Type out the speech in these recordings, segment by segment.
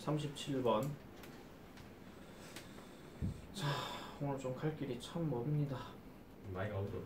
37번. 자, 오늘 좀 갈 길이 참 멉니다. 많이 가보죠.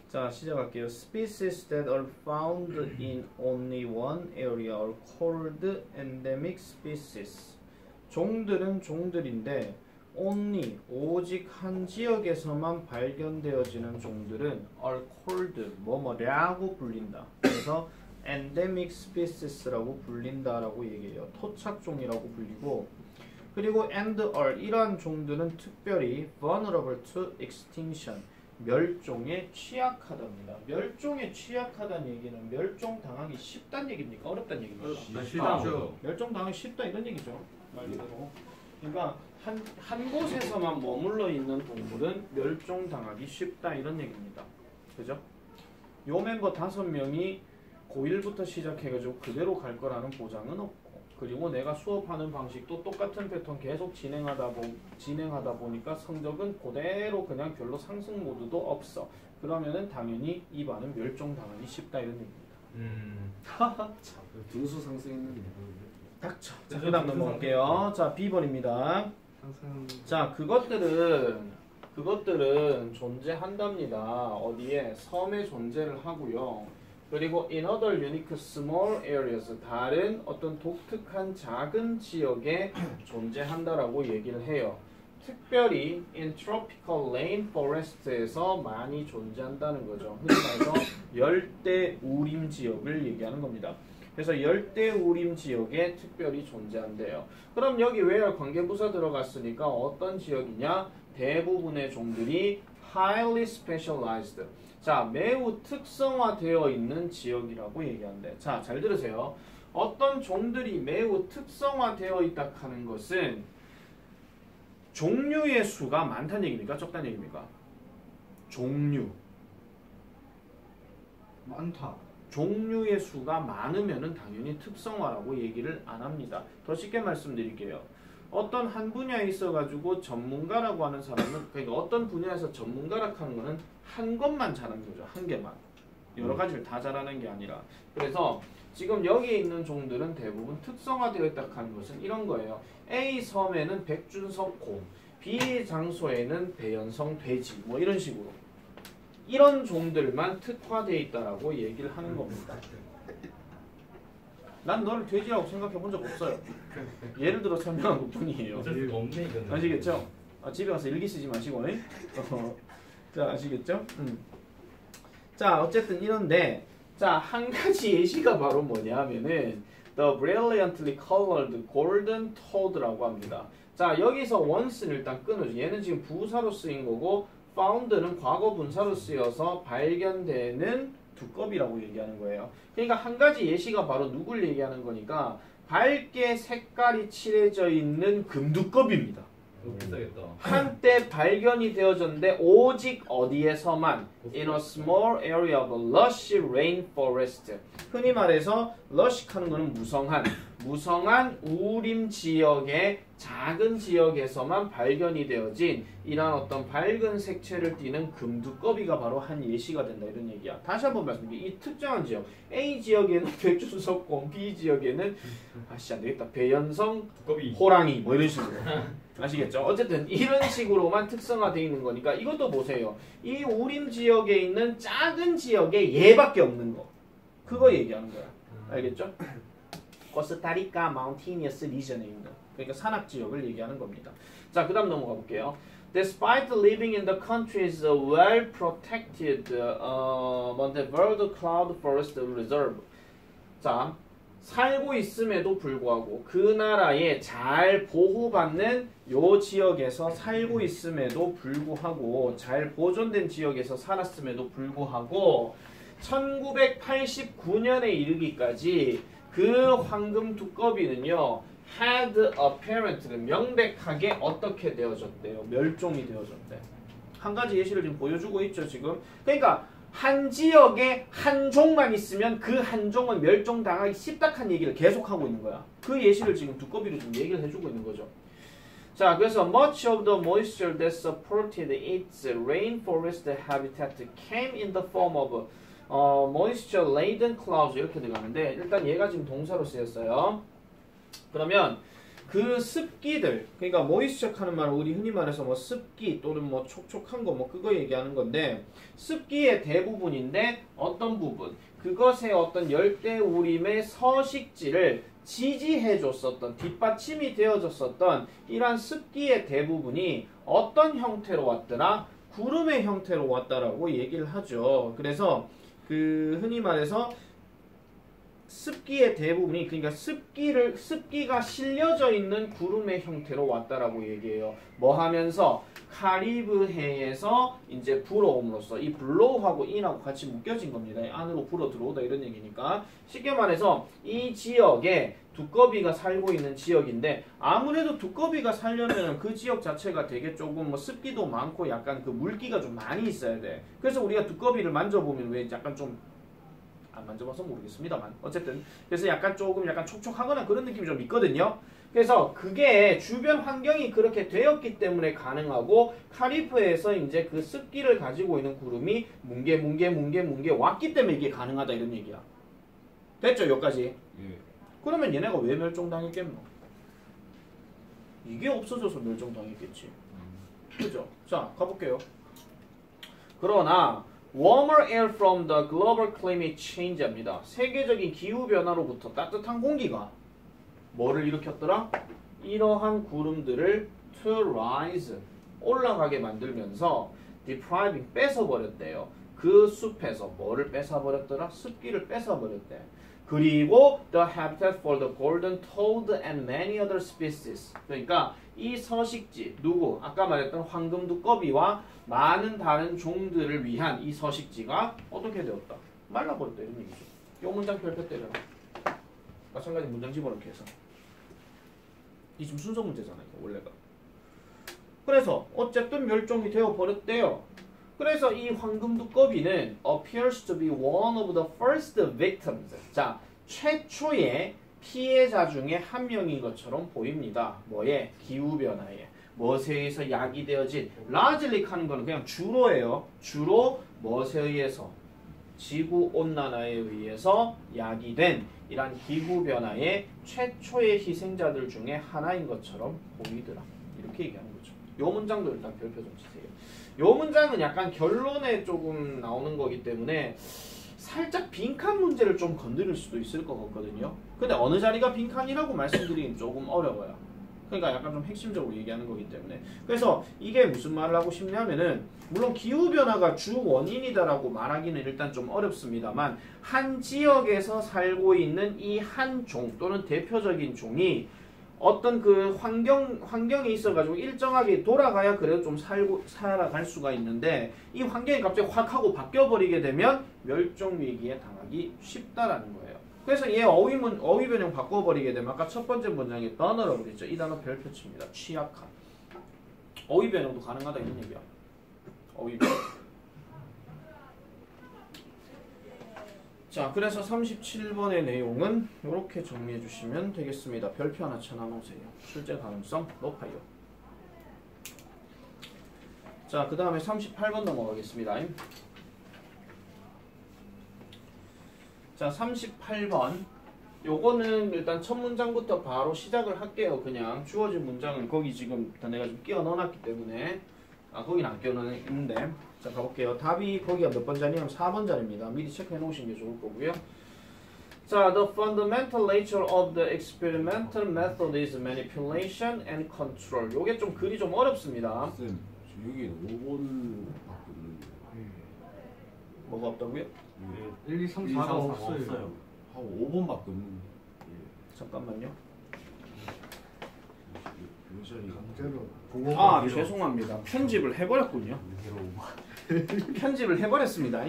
자, 시작할게요. Species that are found in only one area are called endemic species. 종들은 종들인데 only, 오직 한 지역에서만 발견되어지는 종들은 are called, 뭐뭐라고 불린다. 그래서 endemic species라고 불린다라고 얘기해요. 토착종이라고 불리고, 그리고 and are, 이러한 종들은 특별히 vulnerable to extinction, 멸종에 취약하답니다. 멸종에 취약하다는 얘기는 멸종당하기 쉽다는 얘기입니까? 어렵다는 얘기입니까? 쉽죠. 멸종당하기 쉽다 이런 얘기죠. 말 그대로. 그러니까 한 곳에서만 머물러 있는 동물은 멸종당하기 쉽다 이런 얘기입니다. 그죠? 요 멤버 5명이 고1부터 시작해가지고 그대로 갈 거라는 보장은 없고, 그리고 내가 수업하는 방식도 똑같은 패턴 계속 진행하다 보니까 성적은 그대로 그냥 별로 상승 모드도 없어. 그러면은 당연히 이 반은 멸종당하기 쉽다 이런 얘기입니다. 등수 상승했는데 닥쳐. 자, 그 다음 넘어갈게요. 자, B번입니다. 자, 그것들은 존재한답니다. 어디에? 섬에 존재를 하고요. 그리고 in other unique small areas, 다른 어떤 독특한 작은 지역에 존재한다라고 얘기를 해요. 특별히 in tropical rainforest에서 많이 존재한다는 거죠. 흔히 말해서 열대 우림 지역을 얘기하는 겁니다. 그래서 열대 우림 지역에 특별히 존재한대요. 그럼 여기 where 관계부사 들어갔으니까 어떤 지역이냐? 대부분의 종들이 highly specialized, 자, 매우 특성화되어 있는 지역이라고 얘기하는데, 자, 잘 들으세요. 어떤 종들이 매우 특성화되어 있다 하는 것은 종류의 수가 많다는 얘기입니까? 적다는 얘기입니까? 종류. 많다. 종류의 수가 많으면은 당연히 특성화라고 얘기를 안 합니다. 더 쉽게 말씀드릴게요. 어떤 한 분야에 있어가지고 전문가라고 하는 사람은, 그러니까 어떤 분야에서 전문가라고 하는 거는 한 것만 잘하는 거죠. 한 개만. 여러 가지를 다 잘하는 게 아니라. 그래서 지금 여기에 있는 종들은 대부분 특성화되어 있다 하는 것은 이런 거예요. A 섬에는 백준석 곰, B 장소에는 배연성 돼지, 뭐 이런 식으로. 이런 종들만 특화되어 있다라고 얘기를 하는 겁니다. 난 너를 돼지라고 생각해 본 적 없어요. 예를 들어 설명한 것 뿐이에요. 어쩔 수가 없네 이건. 아시겠죠? 집에 가서 일기 쓰지 마시고. 자, 아시겠죠? 자, 어쨌든 이런데, 자, 한 가지 예시가 바로 뭐냐 하면은 The brilliantly colored golden toad라고 합니다. 자, 여기서 once는 일단 끊어줘. 얘는 지금 부사로 쓰인 거고, found는 과거 분사로 쓰여서 발견되는 두꺼비라고 얘기하는 거예요. 그러니까 한 가지 예시가 바로 누굴 얘기하는 거니까 밝게 색깔이 칠해져 있는 금두꺼비입니다. 비싸겠다. 한때 발견이 되어졌는데 오직 어디에서만 in a small area of lush rainforest. 흔히 말해서 lush 하는 거는 무성한 우림 지역의 작은 지역에서만 발견이 되어진 이러한 어떤 밝은 색채를 띠는 금두꺼비가 바로 한 예시가 된다 이런 얘기야. 다시 한번 말씀드릴게요. 이 특정한 지역 A 지역에는 백준석곰, B 지역에는 안되겠다 배연성 두꺼비, 호랑이 뭐 이런 식으로. 아시겠죠? 어쨌든 이런 식으로만 특성화되어 있는 거니까 이것도 보세요. 이 우림 지역에 있는 작은 지역에 얘밖에 없는 거. 그거 얘기하는 거야. 알겠죠? 코스타리카 마운티니어스 리전에 있는, 그러니까 산악 지역을 얘기하는 겁니다. 자, 그 다음 넘어가 볼게요. Despite living in the country's well protected Monteverde Cloud Forest Reserve. 자, 살고 있음에도 불구하고 그 나라에 잘 보호받는 요 지역에서 살고 있음에도 불구하고 잘 보존된 지역에서 살았음에도 불구하고 1989년에 이르기까지 그 황금 두꺼비는요 had apparently 명백하게 어떻게 되어졌대요? 멸종이 되어졌대. 한 가지 예시를 지금 보여주고 있죠 지금. 그러니까 한 지역에 한 종만 있으면 그 한 종은 멸종당하기 쉽다한 얘기를 계속하고 있는 거야. 그 예시를 지금 두꺼비로 좀 얘기를 해주고 있는 거죠. 자, 그래서 much of the moisture that supported its rainforest habitat came in the form of moisture laden clouds 이렇게 들어가는데 일단 얘가 지금 동사로 쓰였어요. 그러면 그 습기들, 그러니까 모이스처 하는 말은 우리 흔히 말해서 뭐 습기 또는 뭐 촉촉한 거 뭐 그거 얘기하는 건데, 습기의 대부분인데 어떤 부분, 그것의 어떤 열대우림의 서식지를 지지해 줬었던, 뒷받침이 되어줬었던 이러한 습기의 대부분이 어떤 형태로 왔더라? 구름의 형태로 왔다라고 얘기를 하죠. 그래서 그 흔히 말해서 습기의 대부분이, 그러니까 습기가 실려져 있는 구름의 형태로 왔다라고 얘기해요. 뭐 하면서 카리브해에서 이제 불어옴으로써 이 블로우하고 인하고 같이 묶여진 겁니다. 안으로 불어 들어오다 이런 얘기니까. 쉽게 말해서 이 지역에 두꺼비가 살고 있는 지역인데, 아무래도 두꺼비가 살려면 그 지역 자체가 되게 조금 뭐 습기도 많고 약간 그 물기가 좀 많이 있어야 돼. 그래서 우리가 두꺼비를 만져보면 왜 약간 좀, 안 만져봐서 모르겠습니다만 어쨌든 그래서 약간 조금 약간 촉촉하거나 그런 느낌이 좀 있거든요. 그래서 그게 주변 환경이 그렇게 되었기 때문에 가능하고, 카리프에서 이제 그 습기를 가지고 있는 구름이 뭉게 왔기 때문에 이게 가능하다 이런 얘기야. 됐죠? 여기까지? 예. 그러면 얘네가 왜 멸종당했겠노? 이게 없어져서 멸종당했겠지. 그죠? 자, 가볼게요. 그러나 warmer air from the global climate change입니다. 세계적인 기후변화로부터 따뜻한 공기가 뭐를 일으켰더라? 이러한 구름들을 to rise, 올라가게 만들면서 depriving, 뺏어버렸대요. 그 숲에서 뭐를 뺏어버렸더라? 습기를 뺏어버렸대. 그리고 the habitat for the golden toad and many other species. 그러니까 이 서식지, 누구? 아까 말했던 황금두꺼비와 많은 다른 종들을 위한 이 서식지가 어떻게 되었다? 말라버렸다 이런 얘기죠. 이 문장 별표 때려라. 마찬가지 문장 집어넣기 해서. 이 지금 순서 문제잖아요, 원래가. 그래서 어쨌든 멸종이 되어버렸대요. 그래서 이 황금두꺼비는 appears to be one of the first victims. 자, 최초의 피해자 중에 한 명인 것처럼 보입니다. 뭐에? 기후변화에. 무엇에 의해서 야기되어진, largely 하는 거는 그냥 주로예요. 주로 무엇에 의해서? 지구온난화에 의해서 야기된 이란 기후변화의 최초의 희생자들 중에 하나인 것처럼 보이더라. 이렇게 얘기하는 거죠. 요 문장도 일단 별표 좀 주세요. 요 문장은 약간 결론에 조금 나오는 거기 때문에 살짝 빈칸 문제를 좀 건드릴 수도 있을 것 같거든요. 근데 어느 자리가 빈칸이라고 말씀드리긴 조금 어려워요. 그러니까 약간 좀 핵심적으로 얘기하는 거기 때문에. 그래서 이게 무슨 말을 하고 싶냐면은, 물론 기후변화가 주 원인이다라고 말하기는 일단 좀 어렵습니다만, 한 지역에서 살고 있는 이 한 종 또는 대표적인 종이 어떤 그 환경에 있어가지고 일정하게 돌아가야 그래도 좀 살아갈 수가 있는데, 이 환경이 갑자기 확 하고 바뀌어버리게 되면 멸종위기에 당하기 쉽다라는 거예요. 그래서 얘 어휘 변형 바꿔버리게 되면 아까 첫 번째 문장에 더너라고 그랬죠. 이 단어 별표 칩니다. 취약한. 어휘 변형도 가능하다 이런 얘기야. 어휘 변형. 자, 그래서 37번의 내용은 이렇게 정리해 주시면 되겠습니다. 별표 하나 쳐놔놓으세요. 출제 가능성 높아요. 자, 그 다음에 38번 넘어가겠습니다. 자, 38번. 요거는 일단 첫 문장부터 바로 시작을 할게요. 그냥 주어진 문장은 거기 지금 내가 좀 끼워 넣어놨기 때문에, 거긴 안 끼워 넣었는데. 자, 가볼게요. 답이 거기가 몇 번 자리냐면 4번 자리입니다. 미리 체크해 놓으시는 게 좋을 거고요. 자, the fundamental nature of the experimental method is manipulation and control. 요게 좀 글이 좀 어렵습니다. 쌤, 여기 5번 밖에 없는데. 뭐가 없다고요? 1, 2, 3, 4가 없어요. 한 5번밖에 없는데. 잠깐만요. 몇 자리가? 아, 죄송합니다. 편집을 해버렸군요. 편집을 해버렸습니다.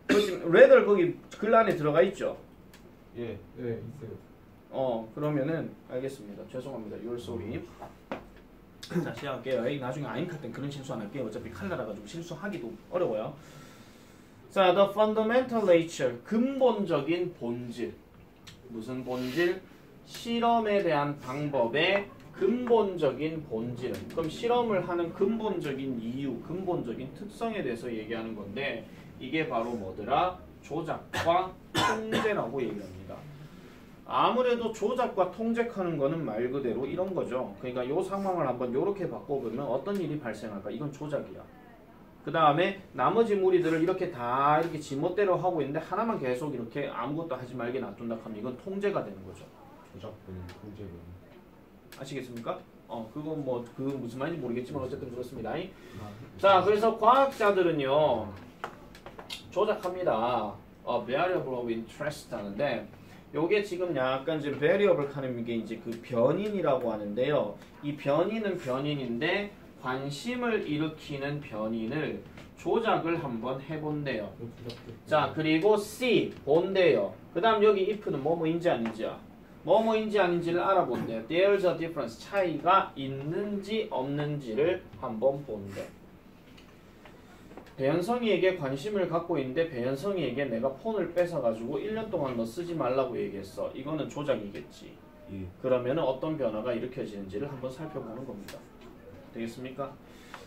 지금 레더 거기 글 안에 들어가 있죠? 예. 네, 있어요. 그러면은 알겠습니다. 죄송합니다. Your sorry. 자, 시작할게요. 나중에 아임카 땐 그런 실수 안 할게요. 어차피 칼 날아가지고 실수하기도 어려워요. 자, the fundamental nature, 근본적인 본질. 무슨 본질? 실험에 대한 방법의 근본적인 본질은, 그럼 실험을 하는 근본적인 이유, 근본적인 특성에 대해서 얘기하는 건데, 이게 바로 뭐더라? 조작과 통제라고 얘기합니다. 아무래도 조작과 통제하는 거는 말 그대로 이런 거죠. 그러니까 이 상황을 한번 이렇게 바꿔보면 어떤 일이 발생할까? 이건 조작이야. 그 다음에 나머지 무리들을 이렇게 다 이렇게 지멋대로 하고 있는데 하나만 계속 이렇게 아무것도 하지 말게 놔둔다 하면 이건 통제가 되는 거죠. 조작분, 통제분. 아시겠습니까? 그건 뭐 그 무슨 말인지 모르겠지만 어쨌든 그렇습니다. 자, 그래서 과학자들은요 조작합니다. variable of interest 하는데 요게 지금 약간 이제 variable 하는 게 이제 그 변인이라고 하는데요. 이 변인은 변인인데 관심을 일으키는 변인을 조작을 한번 해본대요. 자, 그리고 C 본대요. 그 다음 여기 if는 뭐뭐인지 아닌지야. 뭐뭐인지 아닌지를 알아본대요. There's a difference. 차이가 있는지 없는지를 한번 본대. 배현성이에게 관심을 갖고 있는데 배현성이에게 내가 폰을 뺏어가지고 1년 동안 너 쓰지 말라고 얘기했어. 이거는 조작이겠지. 예. 그러면 어떤 변화가 일으켜지는지를 한번 살펴보는 겁니다. 되겠습니까?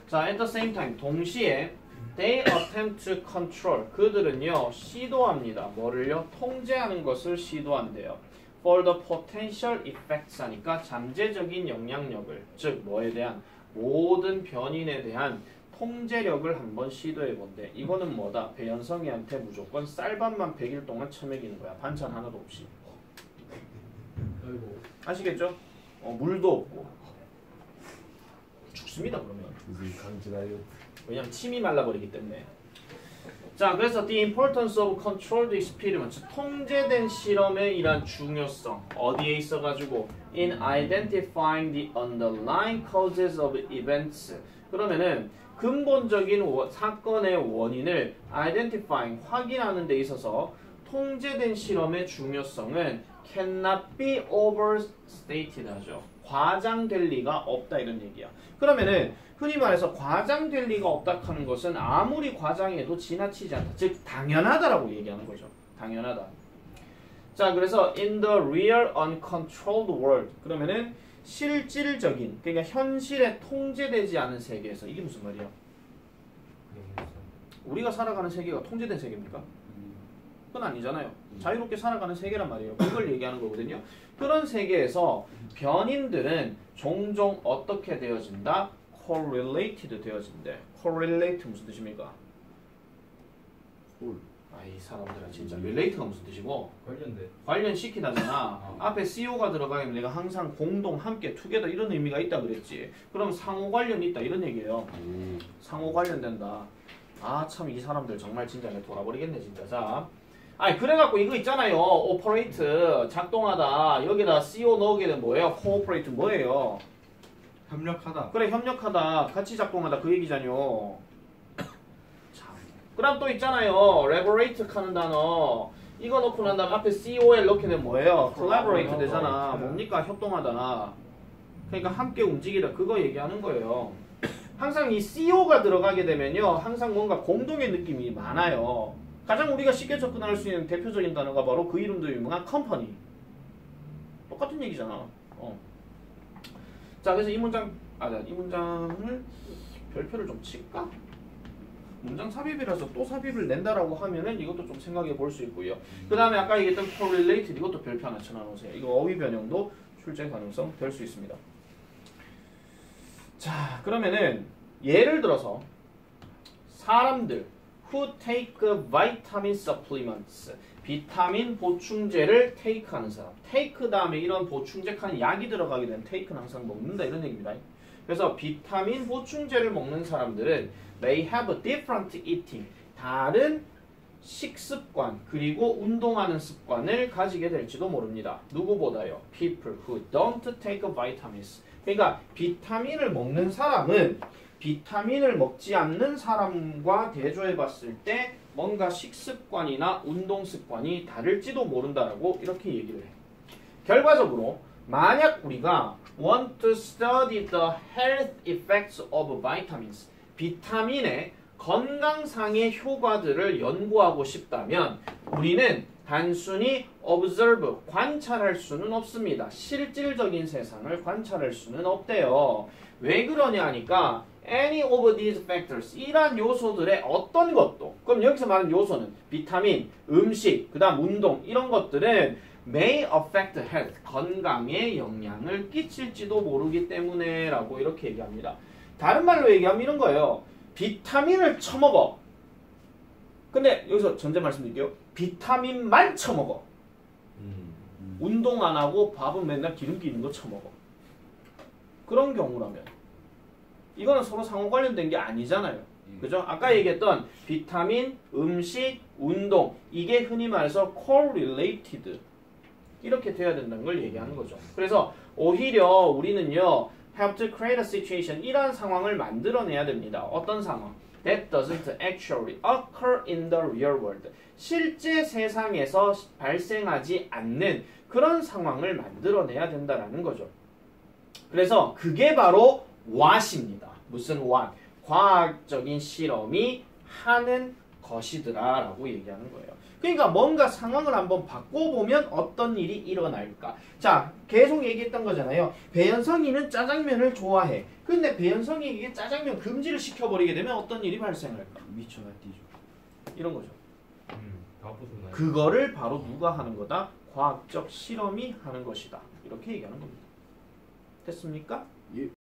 자, at the same time 동시에 they attempt to control. 그들은요 시도합니다. 뭐를요? 통제하는 것을 시도한대요. For the potential effects 하니까 잠재적인 영향력을, 즉 뭐에 대한 모든 변인에 대한 통제력을 한번 시도해 본대. 이거는 뭐다? 배현성이한테 무조건 쌀밥만 100일 동안 처먹이는 거야. 반찬 하나도 없이. 아시겠죠? 물도 없고 죽습니다. 그러면. 무슨 강진아요? 왜냐면 침이 말라버리기 때문에. 자, 그래서 the importance of controlled experiments, 통제된 실험의 이란 중요성 어디에 있어가지고 in identifying the underlying causes of events. 그러면은 근본적인 사건의 원인을 identifying, 확인하는 데 있어서 통제된 실험의 중요성은 cannot be overstated 하죠. 과장될 리가 없다 이런 얘기야. 그러면은 흔히 말해서 과장될 리가 없다 하는 것은 아무리 과장해도 지나치지 않다. 즉 당연하다라고 얘기하는 거죠. 당연하다. 자, 그래서 in the real uncontrolled world. 그러면은 실질적인, 그러니까 현실에 통제되지 않은 세계에서, 이게 무슨 말이야? 우리가 살아가는 세계가 통제된 세계입니까? 그건 아니잖아요. 자유롭게 살아가는 세계란 말이에요. 그걸 얘기하는 거거든요. 그런 세계에서 변인들은 종종 어떻게 되어진다? correlated 되어진대. correlate 무슨 뜻입니까? 이 사람들은 진짜 relate가 무슨 뜻이고? 관련시키다잖아. 앞에 CO가 들어가면 내가 항상 공동, 함께, together 이런 의미가 있다 그랬지. 그럼 상호 관련이 있다 이런 얘기예요. 상호 관련된다. 참 이 사람들 정말 진짜 내가 돌아버리겠네 진짜. 자, 그래갖고 이거 있잖아요. operate 작동하다. 여기다 CO 넣게 되면 뭐예요? cooperate 뭐예요? 협력하다. 그래, 협력하다. 같이 작동하다 그 얘기잖요. 그다음 또 있잖아요. collaborate 하는 단어. 이거 넣고 난 다음에 앞에 COL 넣게 되면 뭐예요? collaborate 되잖아. 뭡니까? 협동하다. 그러니까 함께 움직이다. 그거 얘기하는 거예요. 항상 이 CO가 들어가게 되면요. 항상 뭔가 공동의 느낌이 많아요. 가장 우리가 쉽게 접근할 수 있는 대표적인 단어가 바로 그 이름도 유명한 컴퍼니. 똑같은 얘기잖아. 자, 그래서 이 문장을 별표를 좀 칠까? 문장 삽입이라서 또 삽입을 낸다라고 하면은 이것도 좀 생각해 볼 수 있고요. 그 다음에 아까 얘기했던 correlated 이것도 별표 하나 쳐놔놓으세요. 이거 어휘 변형도 출제 가능성 될 수 있습니다. 자, 그러면은 예를 들어서 사람들 who take vitamin supplements, 비타민 보충제를 take 하는 사람. take 다음에 이런 보충제 칸 약이 들어가게 되면 take는 항상 먹는다 이런 얘기입니다. 그래서 비타민 보충제를 먹는 사람들은 they have a different eating, 다른 식습관 그리고 운동하는 습관을 가지게 될지도 모릅니다. 누구보다요? people who don't take vitamins. 그러니까 비타민을 먹는 사람은 비타민을 먹지 않는 사람과 대조해 봤을 때 뭔가 식습관이나 운동습관이 다를지도 모른다라고 이렇게 얘기를 해. 결과적으로 만약 우리가 want to study the health effects of vitamins, 비타민의 건강상의 효과들을 연구하고 싶다면 우리는 단순히 observe, 관찰할 수는 없습니다. 실질적인 세상을 관찰할 수는 없대요. 왜 그러냐 하니까 any of these factors, 이러한 요소들의 어떤 것도, 그럼 여기서 말하는 요소는 비타민, 음식, 그 다음 운동 이런 것들은 may affect health, 건강에 영향을 끼칠지도 모르기 때문에 라고 이렇게 얘기합니다. 다른 말로 얘기하면 이런 거예요. 비타민을 처먹어. 근데 여기서 전제 말씀드릴게요. 비타민만 처먹어. 운동 안 하고 밥은 맨날 기름기 있는 거 처먹어. 그런 경우라면 이거는 서로 상호 관련된 게 아니잖아요. 그죠? 아까 얘기했던 비타민, 음식, 운동 이게 흔히 말해서 correlated 이렇게 돼야 된다는 걸 얘기하는 거죠. 그래서 오히려 우리는요 have to create a situation 이런 상황을 만들어내야 됩니다. 어떤 상황? That doesn't actually occur in the real world. 실제 세상에서 발생하지 않는 그런 상황을 만들어내야 된다라는 거죠. 그래서 그게 바로 what입니다. 무슨 what? 과학적인 실험이 하는 것이더라 라고 얘기하는 거예요. 그러니까 뭔가 상황을 한번 바꿔보면 어떤 일이 일어날까. 자, 계속 얘기했던 거잖아요. 배현성이는 짜장면을 좋아해. 근데 배현성이에게 짜장면 금지를 시켜버리게 되면 어떤 일이 발생할까? 미쳐나 뛰죠. 이런 거죠. 다 부수나요? 그거를 바로 누가 하는 거다? 과학적 실험이 하는 것이다. 이렇게 얘기하는 겁니다. 됐습니까? 예.